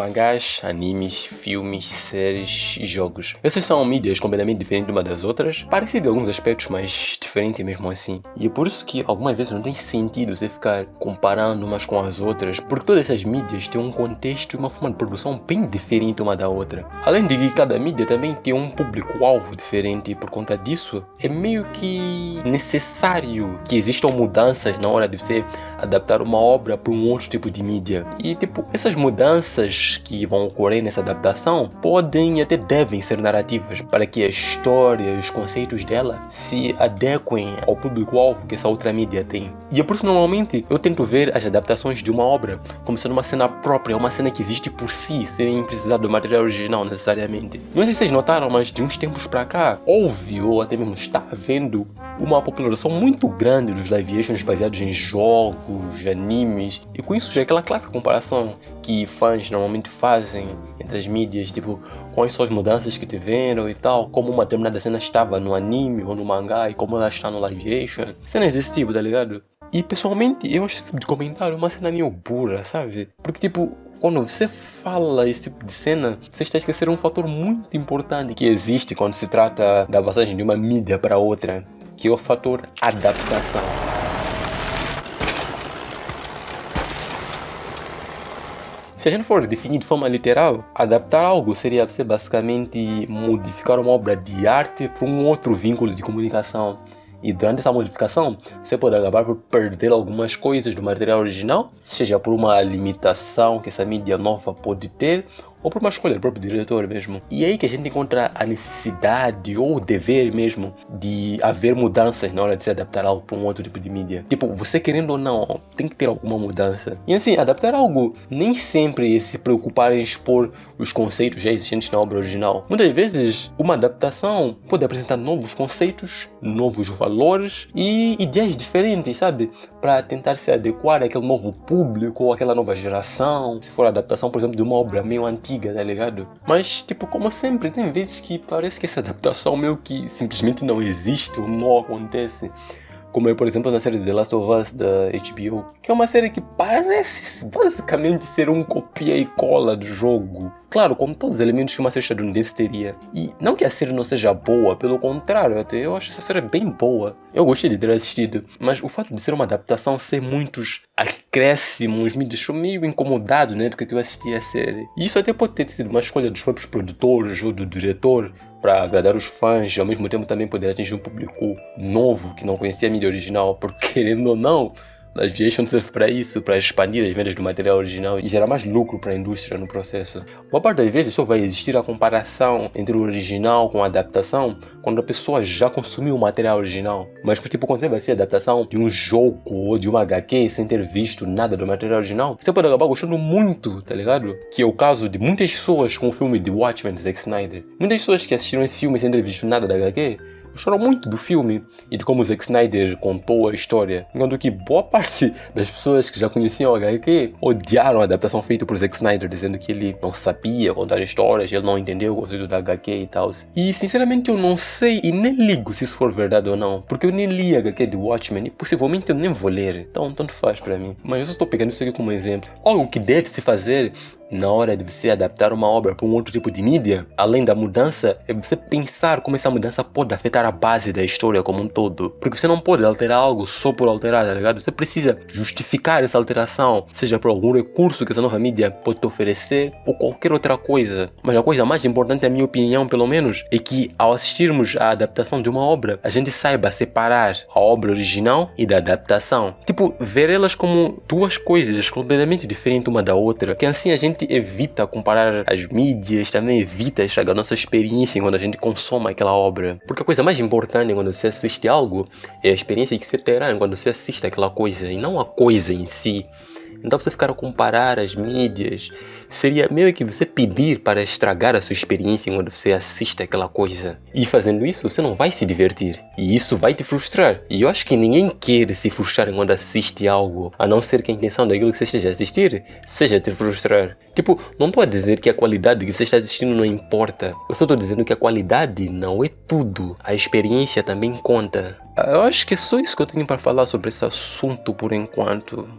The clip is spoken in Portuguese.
Mangás, animes, filmes, séries e jogos. Essas são mídias completamente diferentes uma das outras, parecidas em alguns aspectos, mas diferentes mesmo assim. E é por isso que algumas vezes não tem sentido você ficar comparando umas com as outras, porque todas essas mídias têm um contexto e uma forma de produção bem diferente uma da outra. Além de que cada mídia também tem um público-alvo diferente, e por conta disso é meio que necessário que existam mudanças na hora de você adaptar uma obra para um outro tipo de mídia. E essas mudanças que vão ocorrer nessa adaptação podem e até devem ser narrativas para que a história e os conceitos dela se adequem ao público-alvo que essa outra mídia tem. E é por isso normalmente eu tento ver as adaptações de uma obra como sendo uma cena própria, uma cena que existe por si, sem precisar do material original necessariamente. Não sei se vocês notaram, mas de uns tempos para cá houve ou até mesmo está havendo uma popularização muito grande dos live actions baseados em jogos, animes, e com isso já é aquela clássica comparação que fãs normalmente fazem entre as mídias, quais são as mudanças que tiveram e tal, como uma determinada cena estava no anime ou no mangá e como ela está no live action, cenas desse tipo, tá ligado? E pessoalmente eu acho esse tipo de comentário uma cena meio burra, sabe? Porque quando você fala esse tipo de cena, você está a esquecer um fator muito importante que existe quando se trata da passagem de uma mídia para outra, que é o fator adaptação. Se a gente for definir de forma literal, adaptar algo seria você basicamente modificar uma obra de arte para um outro vínculo de comunicação. E durante essa modificação, você pode acabar por perder algumas coisas do material original, seja por uma limitação que essa mídia nova pode ter, ou por uma escolha do próprio diretor mesmo. E é aí que a gente encontra a necessidade ou o dever mesmo de haver mudanças na hora de se adaptar algo para um outro tipo de mídia. Você querendo ou não, tem que ter alguma mudança. E assim, adaptar algo nem sempre é se preocupar em expor os conceitos já existentes na obra original. Muitas vezes, uma adaptação pode apresentar novos conceitos, novos valores e ideias diferentes, sabe? Para tentar se adequar àquele novo público ou àquela nova geração. Se for a adaptação, por exemplo, de uma obra meio antiga, tá ligado? Mas, como sempre, tem vezes que parece que essa adaptação meio que simplesmente não existe ou não acontece. Como é, por exemplo, na série The Last of Us da HBO, que é uma série que parece basicamente ser um copia e cola do jogo. Claro, com todos os elementos que uma série estadunidense teria. E não que a série não seja boa, pelo contrário, até eu acho essa série bem boa. Eu gostei de ter assistido, mas o fato de ser uma adaptação sem muitos acréscimos me deixou meio incomodado na época que eu assisti a série. E isso até pode ter sido uma escolha dos próprios produtores ou do diretor, para agradar os fãs e ao mesmo tempo também poder atingir um público novo que não conhecia a mídia original, porque querendo ou não, live action serve para isso, para expandir as vendas do material original e gerar mais lucro para a indústria no processo. Boa parte das vezes só vai existir a comparação entre o original com a adaptação quando a pessoa já consumiu o material original. Mas quando você vai assistir a adaptação de um jogo ou de uma HQ sem ter visto nada do material original, você pode acabar gostando muito, tá ligado? Que é o caso de muitas pessoas com o filme The Watchmen de Zack Snyder. Muitas pessoas que assistiram esse filme sem ter visto nada da HQ gostaram muito do filme e de como o Zack Snyder contou a história, enquanto que boa parte das pessoas que já conheciam o HQ odiaram a adaptação feita por Zack Snyder, dizendo que ele não sabia contar histórias, ele não entendeu o conceito da HQ e tal. E sinceramente eu não sei e nem ligo se isso for verdade ou não, porque eu nem li a HQ de Watchmen e possivelmente eu nem vou ler, então tanto faz pra mim. Mas eu só estou pegando isso aqui como exemplo. Algo que deve se fazer na hora de você adaptar uma obra para um outro tipo de mídia, além da mudança, é você pensar como essa mudança pode afetar a base da história como um todo. Porque você não pode alterar algo só por alterar, tá ligado? Você precisa justificar essa alteração, seja por algum recurso que essa nova mídia pode te oferecer ou qualquer outra coisa. Mas a coisa mais importante, na minha opinião pelo menos, é que ao assistirmos à adaptação de uma obra, a gente saiba separar a obra original e da adaptação. Ver elas como duas coisas completamente diferentes uma da outra, que assim a gente evita comparar as mídias, também evita estragar nossa experiência quando a gente consome aquela obra. Porque a coisa mais importante quando você assiste algo é a experiência que você terá quando você assiste aquela coisa e não a coisa em si. Então você ficar a comparar as mídias seria meio que você pedir para estragar a sua experiência quando você assiste aquela coisa. E fazendo isso, você não vai se divertir. E isso vai te frustrar. E eu acho que ninguém quer se frustrar quando assiste algo, a não ser que a intenção daquilo que você esteja a assistir seja te frustrar. Não estou a dizer que a qualidade do que você está assistindo não importa. Eu só estou dizendo que a qualidade não é tudo. A experiência também conta. Eu acho que é só isso que eu tenho para falar sobre esse assunto por enquanto.